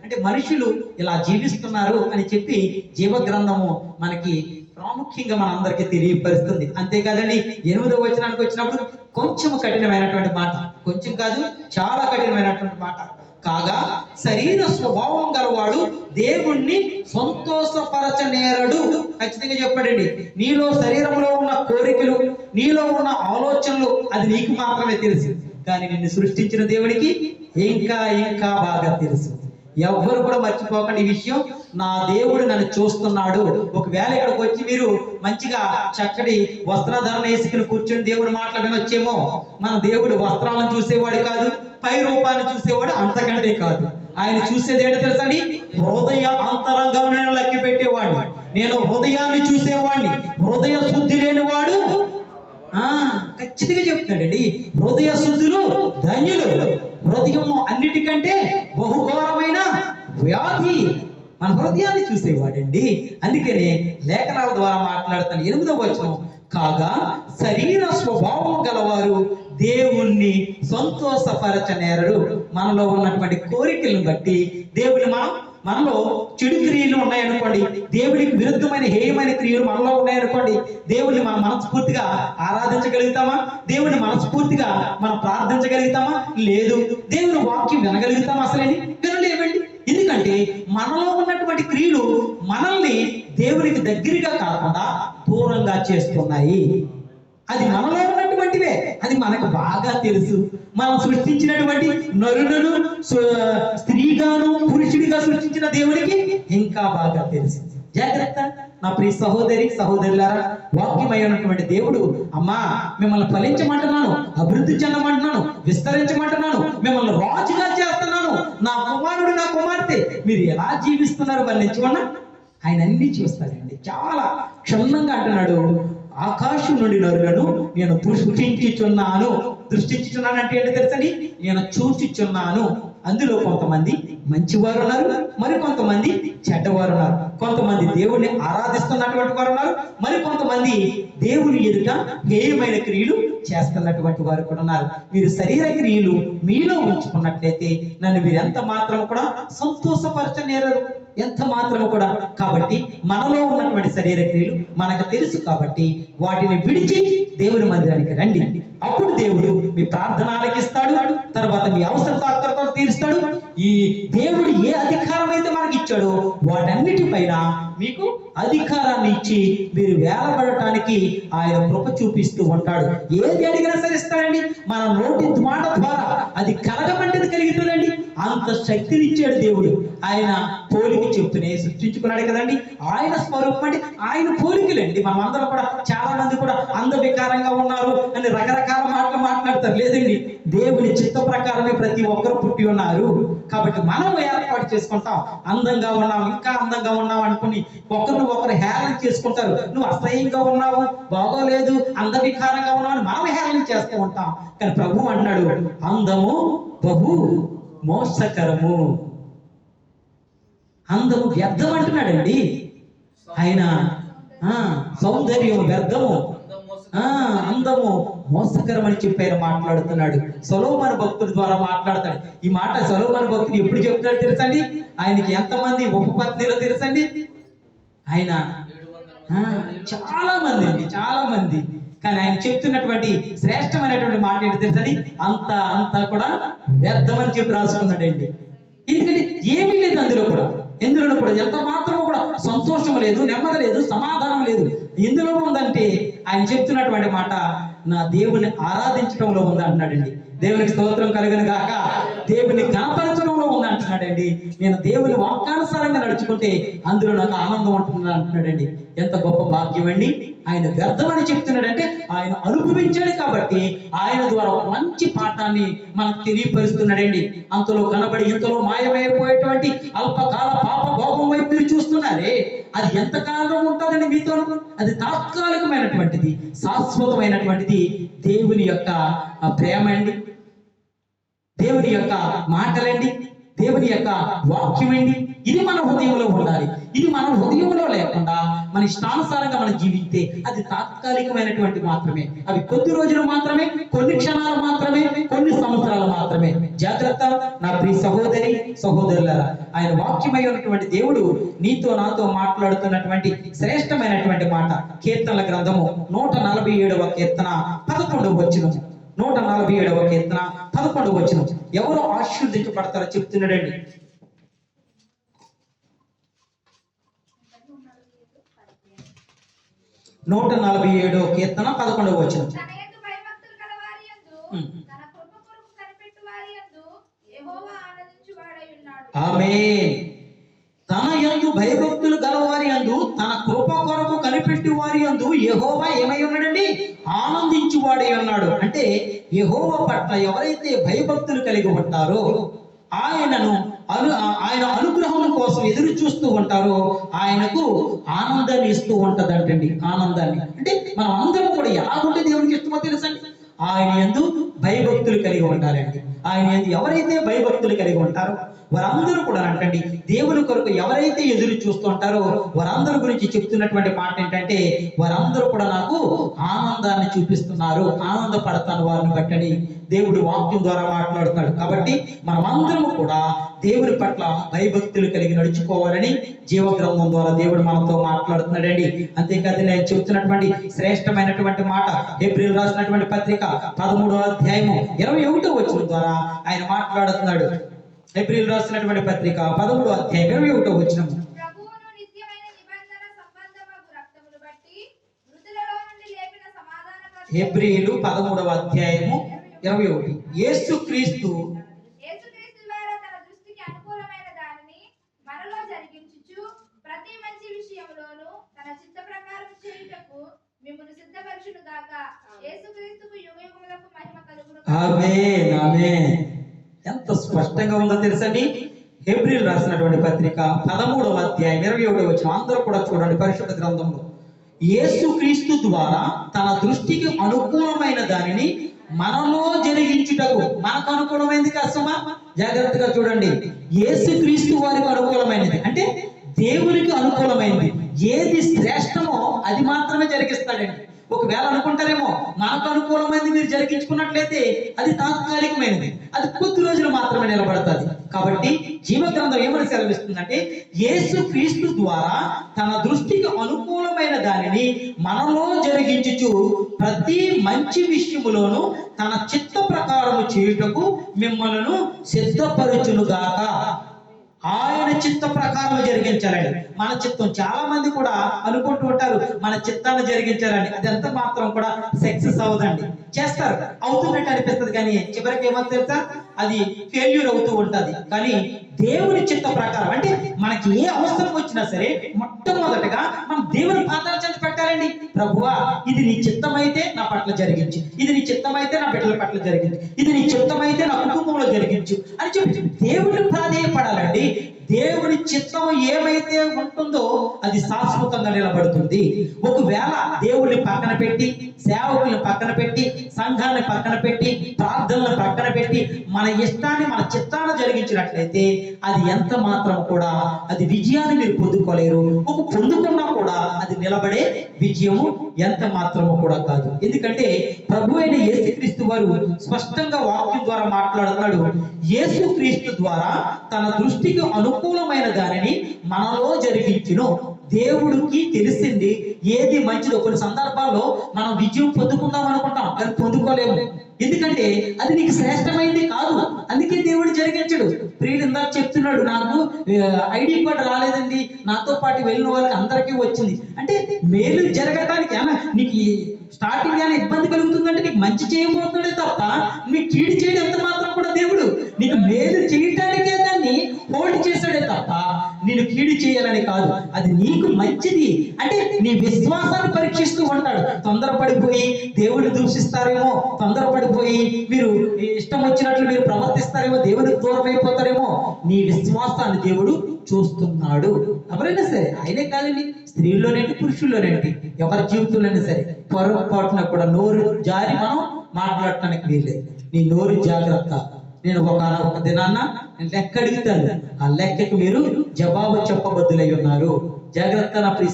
అంటే మనుషులు ఇలా జీవిస్తున్నారు అని చెప్పి జీవగ్రంథము మనకి ప్రాముఖ్యంగా మన అందరికీ తెలియపరుస్తుంది. అంతేకాదండి, 8వ వచనానికి వచ్చినప్పుడు కొంచెం కఠినమైనటువంటి మాట, కొంచెం కాదు చాలా కఠినమైనటువంటి మాట. కాగా శరీర స్వభావం గలవాడు దేవుణ్ణి సంతోషపరచనేరడు. ఖచ్చితంగా చెప్పాడండి. నీలో శరీరంలో ఉన్న కోరికలు, నీలో ఉన్న ఆలోచనలు అది నీకు మాత్రమే తెలుసు, కానీ నిన్ను సృష్టించిన దేవునికి ఇంకా ఇంకా బాగా తెలుసు. ఎవ్వరు కూడా మర్చిపోకండి ఈ విషయం. నా దేవుడు నన్ను చూస్తున్నాడు. ఒకవేళ ఇక్కడికి వచ్చి మీరు మంచిగా చక్కటి వస్త్రధారణ వేసుకుని కూర్చొని దేవుడు మాట్లాడని వచ్చేమో, మన దేవుడు వస్త్రాలను చూసేవాడు కాదు, పై రూపాన్ని చూసేవాడు అంతకంటే కాదు. ఆయన చూసేది ఏంటో తెలుసండి, హృదయ అంతరంగం నేను లెక్క పెట్టేవాడిని, నేను హృదయాన్ని చూసేవాడిని. హృదయ శుద్ధి లేనివాడు ఖచ్చితంగా చెప్తాడండి, హృదయ శుద్ధులు ధన్యులు. హృదయము అన్నిటికంటే బహుఘోరమైన వ్యాధి. మన హృదయాన్ని చూసేవాడండి. అందుకనే లేఖనాల ద్వారా మాట్లాడుతాను. 8వ వచనం, కాగా శరీర స్వభావం గలవారు దేవుణ్ణి సంతోషపరచనేరడు. మనలో ఉన్నటువంటి కోరికలను బట్టి దేవుని మనలో చెడు క్రియలు ఉన్నాయనుకోండి, దేవుడికి విరుద్ధమైన హేయమైన క్రియలు మనలో ఉన్నాయనుకోండి, దేవుడిని మనం మనస్ఫూర్తిగా ఆరాధించగలుగుతామా? దేవుడిని మనస్ఫూర్తిగా మనం ప్రార్థించగలుగుతామా? లేదు. దేవుని వాక్యం వినగలుగుతామా? అసలేని వినలేవండి. ఎందుకంటే మనలో ఉన్నటువంటి క్రియలు మనల్ని దేవునికి దగ్గరగా కాకుండా దూరంగా చేస్తున్నాయి. అది మనలో ఉన్నటువంటివే, అది మనకు బాగా తెలుసు. మనం సృష్టించినటువంటి నరులను స్త్రీగాను పురుషుడిగా సృష్టించిన దేవుడికి ఇంకా బాగా తెలుసు. జాగ్రత్త నా ప్రియ సహోదరులారా, వాక్యమైనటువంటి దేవుడు, అమ్మా మిమ్మల్ని ఫలించమంటున్నాను, అభివృద్ధి చెందమంటున్నాను, విస్తరించమంటున్నాను, మిమ్మల్ని రాజుగా చేస్తున్నాను, నా కుమారుడు నా కుమార్తె మీరు ఎలా జీవిస్తున్నారు వర్ణించుకున్నా ఆయన అన్ని చూస్తాడండి. చాలా క్షుణ్ణంగా అంటున్నాడు, ఆకాశం నుండి నరులను నేను దృష్టించుచున్నాను. దృష్టించుచున్నాను అంటే ఏంటో తెలుసండి, నేను చూచుచున్నాను. అందులో కొంతమంది మంచివారు ఉన్నారు, మరి కొంతమంది చెడ్డవారు ఉన్నారు. కొంతమంది దేవుణ్ణి ఆరాధిస్తున్నటువంటి వారు ఉన్నారు, మరి కొంతమంది దేవుని ఎదుట హేయమైన క్రియలు చేస్తున్నటువంటి వారు కూడా ఉన్నారు. మీరు శరీర క్రియలు మీలో ఉంచుకున్నట్లయితే నన్ను మీరు ఎంత మాత్రం కూడా సంతోషపరచనేరరు, ఎంత మాత్రము కూడా. కాబట్టి మనలో ఉన్నటువంటి శరీర క్రియలు మనకు తెలుసు, కాబట్టి వాటిని విడిచి దేవుని మందిరానికి రండి. అప్పుడు దేవుడు మీ ప్రార్థన ఆలకిస్తాడు, తర్వాత మీ అవసరతలు తీరుస్తాడు. ఈ దేవుడు ఏ అధికారం అయితే మనకి ఇచ్చాడో వాటన్నిటిపైన మీకు అధికారాన్ని ఇచ్చి మీరు వేలబడటానికి ఆయన కృప చూపిస్తూ ఉంటాడు. ఏది అడిగినా సరే ఇస్తాడండి. మన నోటి మాట ద్వారా అది కలగమంటేది కలుగుతుందండి. అంత శక్తిని ఇచ్చాడు దేవుడు. ఆయన పోలిక చెప్తూనే సృష్టించుకున్నాడు కదండి. ఆయన స్వరూపం అంటే ఆయన పోలికలండి. మనం అందరం కూడా చాలా మంది కూడా అందవికారంగా ఉన్నారు అని రకరకాల మాటలు మాట్లాడతారు. లేదండి, దేవుని చిత్త ప్రకారమే ప్రతి ఒక్కరు పుట్టి ఉన్నారు. కాబట్టి మనం ఏర్పాటు చేసుకుంటాం. అందంగా ఉన్నాం, ఇంకా అందంగా ఉన్నాం అనుకుని ఒకరిని ఒకరు హేళన చేసుకుంటారు. నువ్వు అసహ్యంగా ఉన్నావు, బాగోలేదు, అందవికారంగా ఉన్నావు అని మనం హేళన చేస్తూ ఉంటాం. కానీ ప్రభు అంటున్నాడు, అందము బహు మోసకరము, అందము వ్యర్థం అంటున్నాడండి ఆయన. సౌందర్యం వ్యర్థము, అందము మోసకరం అని చెప్పి ఆయన మాట్లాడుతున్నాడు. సొలొమోను భక్తుడి ద్వారా మాట్లాడతాడు. ఈ మాట సొలొమోను భక్తుడు ఎప్పుడు చెప్తాడు తెలుసండి? ఆయనకి ఎంతమంది ఉపపత్నులు తెలుసండి? ఆయన ఆ, చాలా మంది అండి, చాలా మంది. కానీ ఆయన చెప్తున్నటువంటి శ్రేష్టమైనటువంటి మాట ఏంటి తెలుసండి? అంతా కూడా వ్యర్థమని చెప్పి రాసుకున్నాడండి. ఎందుకంటే ఏమీ లేదు ఎందులో కూడా ఎంత మాత్రం కూడా సంతోషం లేదు, నెమ్మది లేదు, సమాధానం లేదు. ఎందులో ఉందంటే ఆయన చెప్తున్నటువంటి మాట నా దేవుని ఆరాధించడంలో ఉంది అంటున్నాడండి. దేవునికి స్తోత్రం కలుగును గాక. దేవుని కనపరచడంలో ఉంది అంటున్నాడండి. నేను దేవుని వాక్యానుసారంగా నడుచుకుంటే అందులో నాకు ఆనందం ఉంటున్నాను అంటున్నాడండి. ఎంత గొప్ప భాగ్యం అండి. ఆయన వ్యర్థమని చెప్తున్నాడంటే ఆయన అనుభవించాడు కాబట్టి ఆయన ద్వారా ఒక మంచి పాఠాన్ని మనకు తెలియపరుస్తున్నాడండి. అంతలో కనబడి ఇంతలో మాయమైపోయేటువంటి అల్పకాల పాప భోగం వైపు మీరు చూస్తున్నారే, అది ఎంతకాలం ఉంటుందండి మీతో? అది తాత్కాలికమైనటువంటిది, శాశ్వతమైనటువంటిది దేవుని యొక్క ప్రేమ అండి, దేవుని యొక్క మాటలండి, దేవుని యొక్క వాక్యం అండి. ఇది మన హృదయంలో ఉండాలి. ఇది మన హృదయంలో లేకుండా మన ఇష్టానుసారంగా మనం జీవిస్తే అది తాత్కాలికమైనటువంటి మాత్రమే. అవి కొద్ది రోజులు మాత్రమే, కొన్ని క్షణాలు మాత్రమే, కొన్ని సంవత్సరాలు మాత్రమే. జాగ్రత్త నా ప్రియ సహోదరి సహోదరులారా, ఆయన వాక్యమై ఉన్నటువంటి దేవుడు నీతో నాతో మాట్లాడుతున్నటువంటి శ్రేష్టమైనటువంటి మాట కీర్తనల గ్రంథము 147వ కీర్తన 11వ వచనం. 147వ కీర్తన 11వ వచనం. ఎవరు ఆశీర్వదించబడతారో చెప్తున్నాడండి. 147వ కీర్తన 11వ వచనం. తన యందు భయభక్తులు కలవారి యందు, తన కృప కొరకు కనిపెట్టు వారి యందు యెహోవా ఆనందించువాడై ఉన్నాడు. ఆమేన్. తన యందు భయభక్తులు గలవారి యందు, తన కృప కొరకు కనిపెట్టి వారి యందు యెహోవా ఏమై ఉన్నాడండి? ఆనందించువాడై ఉన్నాడు. అంటే యెహోవా పట్ల ఎవరైతే భయభక్తులు కలిగి ఉంటారో, ఆయన అనుగ్రహం కోసం ఎదురు చూస్తూ ఉంటారో ఆయనకు ఆనందాన్ని ఇస్తూ ఉంటదంటండి. ఆనందాన్ని అంటే మనం అందరం కూడా ఎలా ఉంటే దేవునికి ఇష్టమో తెలుసండి. ఆయన యందు భయభక్తులు కలిగి ఉండాలండి. ఆయన యందు ఎవరైతే భయభక్తులు కలిగి ఉంటారో వారందరూ కూడా అంటండి దేవుని కొరకు ఎవరైతే ఎదురు చూస్తూ ఉంటారో వారందరి గురించి చెప్తున్నటువంటి మాట ఏంటంటే వారందరూ కూడా నాకు ఆనందాన్ని చూపిస్తున్నారు, ఆనందపడతాను వారిని బట్టని దేవుడు వాక్యం ద్వారా మాట్లాడుతున్నాడు. కాబట్టి మనమందరము కూడా దేవుని పట్ల భయభక్తులు కలిగి నడుచుకోవాలని జీవగ్రంథం ద్వారా దేవుడు మనతో మాట్లాడుతున్నాడండి. అంతేకాదు నేను చెప్తున్నటువంటి శ్రేష్టమైనటువంటి మాట ఏప్రిల్ రాసినటువంటి పత్రిక 13వ అధ్యాయము 21వ వచనం ద్వారా ఆయన మాట్లాడుతున్నాడు. ఏప్రిల్ రాసినటువంటి పత్రిక 13వ అధ్యాయం 21వ వచనం. ప్రభువును నిత్యమైన నిబంధన సంబంధమగు రక్తమును బట్టి మృతులలో నుండి లేపిన సమాధానకర్త ఏప్రిల్ 13వ అధ్యాయము 21. యేసుక్రీస్తు ద్వారా తన దృష్టికి అనుకూలమైన దానిని మనలో జరిగించుచు ప్రతి మంచి విషయంలోనూ తన చిత్త ప్రకారం చేయుటకు మిమ్మును సిద్ధపరచును గాక. యేసుక్రీస్తుకు యుగయుగములకు మహిమ కలుగును గాక. ఆమేన్ ఆమేన్. ఎంత స్పష్టంగా ఉందో తెలుసండి. ఏప్రిల్ రాసినటువంటి పత్రిక 13వ అధ్యాయం 21వ వచనం. అందరూ కూడా చూడండి పరిశుద్ధ గ్రంథంలో. యేసుక్రీస్తు ద్వారా తన దృష్టికి అనుకూలమైన దానిని మనలో జరిగించుటకు. మనకు అనుకూలమైనది కష్టమా? జాగ్రత్తగా చూడండి. యేసుక్రీస్తు వారికి అనుకూలమైనది అంటే దేవునికి అనుకూలమైనది ఏది శ్రేష్టమో అది మాత్రమే జరిగిస్తాడండి. ఒకవేళ అనుకుంటారేమో మనకు అనుకూలమైనది మీరు జరిగించుకున్నట్లయితే అది తాత్కాలికమైనది, అది కొద్ది రోజులు మాత్రమే నిలబడుతుంది. కాబట్టి జీవగ్రంథం ఏమని సెలవిస్తుందంటే యేసుక్రీస్తు ద్వారా తన దృష్టికి అనుకూలమైన దానిని మనలో జరిగించుచు ప్రతి మంచి విషయములోను తన చిత్త ప్రకారము చేయుటకు మిమ్మల్ని సిద్ధపరచునుగాక. ఆయన చిత్త ప్రకారం జరిగించాలని. మన చిత్తం చాలా మంది కూడా అనుకుంటూ ఉంటారు మన చిత్తాన్ని జరిగించాలని. అది ఎంత మాత్రం కూడా సక్సెస్ అవదండి. చేస్తారు, అవుతున్నట్టు అనిపిస్తుంది, కానీ చివరికి ఏమో తెలుసా అది ఫెయిల్యూర్ అవుతూ ఉంటది. కానీ దేవుని చిత్త ప్రకారం అంటే మనకి ఏ అవసరం వచ్చినా సరే మొట్టమొదటగా మనం దేవుని పాదాల చెంత పెట్టాలండి. ప్రభువా ఇది నీ చిత్తమైతే నా పట్ల జరిగించు, ఇది నీ చిత్తమైతే నా బిడ్డల పట్ల జరిగించు, ఇది నీ చిత్తమైతే నా కుటుంబంలో జరిగించు అని చెప్పి దేవుని ప్రాధేయపడాలండి. దేవుని చిత్తం ఏమైతే ఉంటుందో అది శాశ్వతంగా నిలబడుతుంది. ఒకవేళ దేవుడిని పక్కన పెట్టి, సేవకుల్ని పక్కన పెట్టి, సంఘాన్ని పక్కన పెట్టి, ప్రార్థనలను పక్కన పెట్టి మన ఇష్టాన్ని మన చిత్తాన్ని జరిగించినట్లయితే అది ఎంత మాత్రం కూడా అది విజయాన్ని మీరు పొందుకోలేరు. ఒక పొందుకున్నా కూడా అది నిలబడే విజయము ఎంత మాత్రము కూడా కాదు. ఎందుకంటే ప్రభు అయిన యేసుక్రీస్తు వారు స్పష్టంగా వాక్యం ద్వారా మాట్లాడుతున్నాడు. యేసుక్రీస్తు ద్వారా తన దృష్టికి అనుకూలమైన దానిని మనలో జరిగించును. దేవుడికి తెలిసింది ఏది మంచిదో. కొన్ని సందర్భాల్లో మనం విజయం పొందుకుందాం అనుకుంటాం, కానీ పొందుకోలేము. ఎందుకంటే అది నీకు శ్రేష్టమైంది కాదు. అందుకే దేవుడు జరిగించడు. ప్రియుడు ఇందాక చెప్తున్నాడు, నాకు ఐడి కార్డు రాలేదండి, నాతో పాటు వెళ్ళిన వాళ్ళకి అందరికీ వచ్చింది అంటే మేలు జరగటానికి నీకు స్టార్టింగ్ గానే ఇబ్బంది కలుగుతుందంటే నీకు మంచి చేయబోతున్నాడే తప్ప నీకు కీడు చేయడం ఎంత మాత్రం కూడా దేవుడు నీకు మేలు చేయటానికే దాన్ని హోల్డ్ చేశాడే తప్ప నేను కీడు చేయాలని కాదు. అది నీకు మంచిది అంటే నీ విశ్వాసాన్ని పరీక్షిస్తూ ఉంటాడు. తొందరపడిపోయి దేవుడిని దూషిస్తారేమో, తొందరపడిపోయి మీరు ఇష్టం వచ్చినట్లు మీరు ప్రవర్తిస్తారేమో, దేవుడికి దూరం అయిపోతారేమో. నీ విశ్వాసాన్ని దేవుడు చూస్తున్నాడు. ఎవరైనా సరే, ఆయనే కాదండి, స్త్రీల్లోనేంటి పురుషుల్లోనేంటి ఎవరి జీవితంలోనే సరే పొరపాటున కూడా నోరు జారి మనం మాట్లాడటానికి వీల్లేదు. నీ నోరు జాగ్రత్త. నేను ఒక దినాన్న లెక్క అడుగుతాను, ఆ లెక్కకు మీరు జవాబు చెప్పబద్దులై ఉన్నారు. జాగ్రత్త నా ప్రియ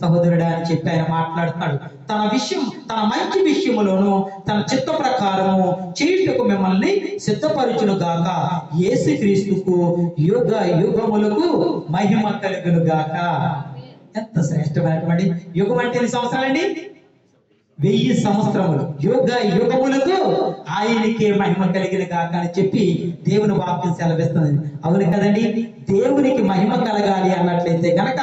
సహోదరుడా అని చెప్పి ఆయన మాట్లాడుతున్నాడు. తన మంచి విషయములోను తన చిత్త ప్రకారము చేయుటకు మిమ్మల్ని సిద్ధపరచును గాక. యేసుక్రీస్తుకు యుగ యుగములకు మహిమ కలుగును గాక. ఎంత శ్రేష్టమైనటువంటి యుగం అంటే ఎన్ని సంవత్సరాలండి? 1000 సంవత్సరములు. యుగ యుగములకు ఆయనకే మహిమ కలిగిన గాక అని చెప్పి దేవుని వాక్యం సెలవిస్తుంది. అవును కదండి, దేవునికి మహిమ కలగాలి అన్నట్లయితే గనక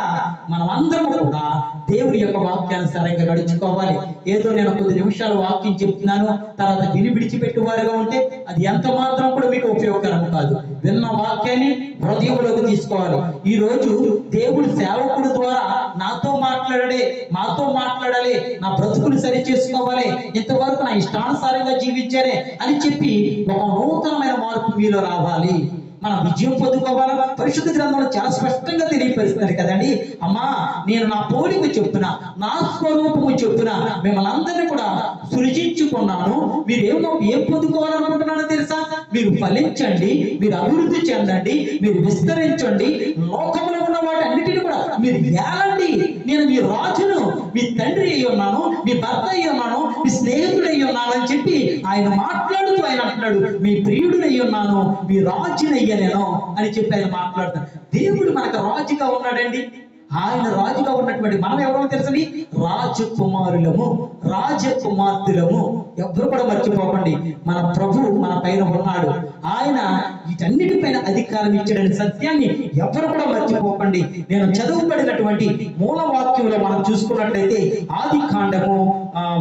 మనం అందరం కూడా దేవుని యొక్క వాక్యానుసారంగా నడుచుకోవాలి. ఏదో నేను కొద్ది నిమిషాలు వాక్యం చెప్తున్నాను, తర్వాత విడిచిపెట్టేవారుగా ఉంటే అది ఎంత మాత్రం కూడా మీకు ఉపయోగకరం కాదు. విన్న వాక్యాన్ని హృదయంలోకి తీసుకోవాలి. ఈ రోజు దేవుడి సేవకుడు ద్వారా మాతో మాట్లాడాలి, నా బ్రతుకులు సరి చేసుకోవాలి, ఇంతవరకు నా ఇష్టానుసారంగా జీవించారే అని చెప్పి ఒక నూతనమైన మార్పు మీలో రావాలి. మనం విజయం పొందుకోవాలా? పరిశుద్ధ గ్రంథంలో చాలా స్పష్టంగా తెలియపరుస్తున్నారు కదండి. అమ్మా, నేను నా పోలిక చొప్పున, నా స్వరూపము చొప్పున మిమ్మల్ని అందరినీ కూడా సృజించుకున్నాను. మీరు ఏం పొందుకోవాలనుకుంటున్నారో తెలుసా? మీరు ఫలించండి, మీరు అభివృద్ధి చెందండి, మీరు విస్తరించండి, లోకంలో ఉన్న వాటి అన్నిటిని కూడా మీరు ఏలండి. నేను మీ రాజును, మీ తండ్రి అయి ఉన్నాను, మీ భర్త అయి ఉన్నాను, మీ స్నేహితుడు అయి ఉన్నాను అని చెప్పి ఆయన మాట్లాడుతూ ఆయన అంటున్నాడు, మీ ప్రియుడు అయి ఉన్నాను, మీ రాజునయ్య నేను అని చెప్పి ఆయన మాట్లాడుతాడు. దేవుడు మనకు రాజుగా ఉన్నాడండి. ఆయన రాజుగా ఉన్నటువంటి మనం ఎవరో తెలుసండి? రాజకుమారులము, రాజకుమార్తెలము. ఎవరు కూడా మర్చిపోకండి, మన ప్రభు మన పైన ఉన్నాడు. ఆయన వీటన్నిటిపైన అధికారం ఇచ్చాడని సత్యాన్ని ఎవరు కూడా మర్చిపోకండి. నేను చదువుబడినటువంటి మూలవాక్యంలో మనం చూసుకున్నట్లయితే ఆదికాండము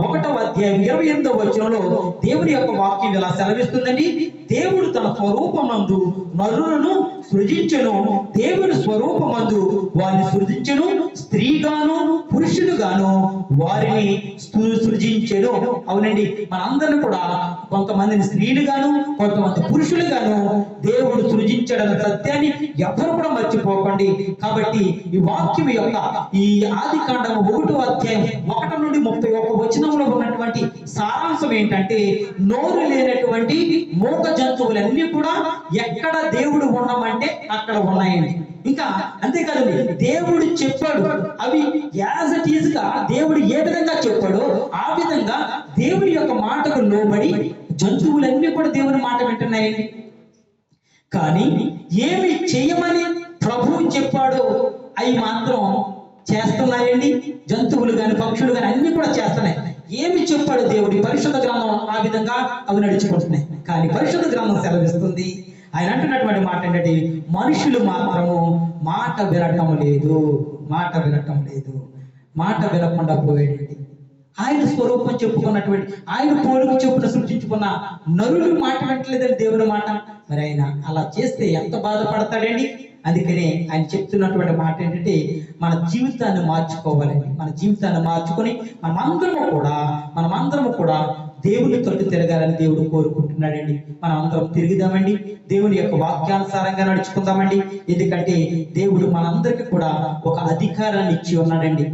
1వ అధ్యాయం 28వ వచనంలో దేవుని యొక్క వాక్యం ఇలా సెలవిస్తుందండి. దేవుడు తన స్వరూపమందు నరులను సృజించెను, దేవుని స్వరూపమందు వారిని సృజించెను, స్త్రీగాను పురుషులుగాను వారిని సృజించెను. అవునండి, మనందరిని కూడా కొంతమందిని స్త్రీలుగాను కొంతమంది పురుషులుగాను దేవుడు సృజించాడన్న సత్యాన్ని ఎవరు కూడా మర్చిపోకండి. కాబట్టి ఈ వాక్యం యొక్క ఈ ఆదికాండము 1వ అధ్యాయం 1 నుండి 31 వచనంలో ఉన్నటువంటి సారాంశం ఏంటంటే, నోరు లేనటువంటి మూగ జంతువులన్నీ కూడా ఎక్కడ దేవుడు ఉండమంటే అక్కడ ఉన్నాయండి. ఇంకా అంతేకాదండి, దేవుడు చెప్పాడు, అవి యాజ్ ఇట్ ఈజ్ గా దేవుడు ఏ విధంగా చెప్పాడో ఆ విధంగా దేవుడి యొక్క మాటకు లోబడి జంతువులన్నీ కూడా దేవుని మాట వింటున్నాయండి. కానీ ఏమి చేయమని ప్రభువు చెప్పాడో అవి మాత్రం చేస్తున్నాయండి. జంతువులు కానీ పక్షులు కానీ అన్ని కూడా చేస్తున్నాయి. ఏమి చెప్పాడు దేవుడి పరిశుద్ధ గ్రంథం ఆ విధంగా అవి నడుచుకుంటున్నాయి. కానీ పరిశుద్ధ గ్రంథం సెలవిస్తుంది, ఆయన అంటున్నటువంటి మాట ఏంటంటే, మనుషులు మాత్రము మాట వినటం లేదు, మాట వినకుండా పోయేటండి. ఆయన స్వరూపం చెప్పుకున్నటువంటి, ఆయన పోలిక చెప్పున సృష్టించుకున్న నరులు మాట వినట్లేదండి దేవుని మాట. మరి ఆయన అలా చేస్తే ఎంత బాధపడతాడండి. అందుకనే ఆయన చెప్తున్నటువంటి మాట ఏంటంటే, మన జీవితాన్ని మార్చుకోవాలండి. మన జీవితాన్ని మార్చుకొని మనమందరము కూడా దేవుని తట్టు తిరగాలని దేవుడు కోరుకుంటున్నాడండి. మనం అందరం తిరుగుదామండి, దేవుని యొక్క వాక్యానుసారంగా నడుచుకుందామండి. ఎందుకంటే దేవుడు మనందరికీ కూడా ఒక అధికారాన్ని ఇచ్చి ఉన్నాడండి.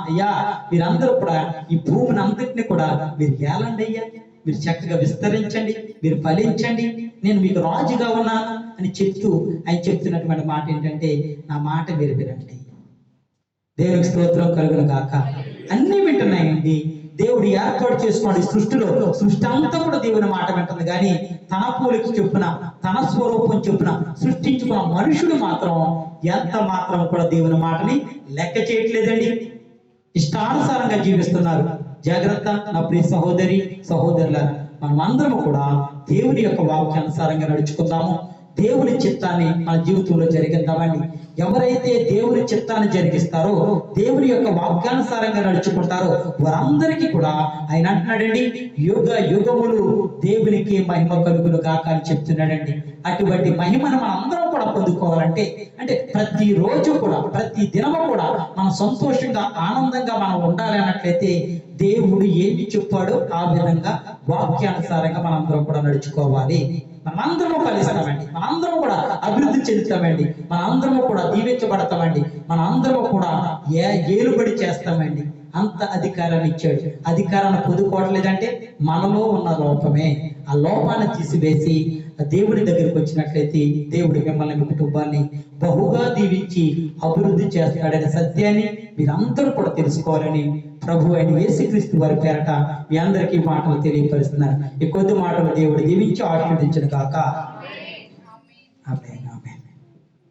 అయ్యా, మీరందరూ కూడా ఈ భూమిని అంతటిని కూడా మీరు ఏలండి అయ్యా, మీరు చక్కగా విస్తరించండి, మీరు ఫలించండి, నేను మీకు రాజుగా ఉన్నాను అని చెప్తూ ఆయన చెప్తున్నటువంటి మాట ఏంటంటే, నా మాట మీరు వినండి. దేవునికి స్తోత్రం కలుగును గాక. అన్ని వింటున్నాయండి, దేవుడు ఏర్పాటు చేసుకున్నాడు. ఈ సృష్టిలో సృష్టి అంతా కూడా దేవుని మాట వింటుంది, కానీ తన పోలికి చొప్పున తన స్వరూపం చొప్పున సృష్టించుకున్న మనుషుడు మాత్రం ఎంత మాత్రం కూడా దేవుని మాటని లెక్క చేయట్లేదండి. ఇష్టానుసారంగా జీవిస్తున్నారు. జాగ్రత్త నా ప్రియ సహోదరి సహోదరులారా, మనం అందరము కూడా దేవుని యొక్క వాక్యానుసారంగా నడుచుకుందాము. దేవుని చిత్తాన్ని మన జీవితంలో జరిగిద్దామండి. ఎవరైతే దేవుని చిత్తాన్ని జరిగిస్తారో, దేవుని యొక్క వాక్యానుసారంగా నడుచుకుంటారో వారందరికీ కూడా ఆయన అంటున్నాడండి, యుగ యుగములు దేవునికి మహిమ కలుగును గాక అని చెప్తున్నాడండి. అటువంటి మహిమను మనం అందరం కూడా పొందుకోవాలంటే, అంటే ప్రతిరోజు కూడా ప్రతి దినము కూడా మనం సంతోషంగా ఆనందంగా మనం ఉండాలి అన్నట్లయితే దేవుడు ఏమి చెప్పాడో ఆ విధంగా వాక్యానుసారంగా మనందరం కూడా నడుచుకోవాలి. మనందరము ఫలిస్తామండి, మనందరం కూడా అభివృద్ధి చెందుతామండి, మనందరము కూడా దీవించబడతామండి, మనందరము కూడా ఏలుబడి చేస్తామండి. అంత అధికారాన్ని ఇచ్చాడు. అధికారాన్ని పొందుకోవట్లేదంటే మనలో ఉన్న లోపమే. ఆ లోపాన్ని తీసివేసి దేవుడి దగ్గరికి వచ్చినట్లయితే దేవుడు మిమ్మల్ని మీ కుటుంబాన్ని బహుగా దీవించి అభివృద్ధి చేస్తాడనే సత్యాన్ని మీరందరూ కూడా తెలుసుకోవాలని ప్రభు అయిన యేసుక్రీస్తు వారి పేరట మీ అందరికీ మాటలు తెలియపరుస్తున్నారు. ఈ కొద్ది మాటలు దేవుడు దీవించి ఆశీర్వదించును గాక. ఆమేన్ ఆమేన్.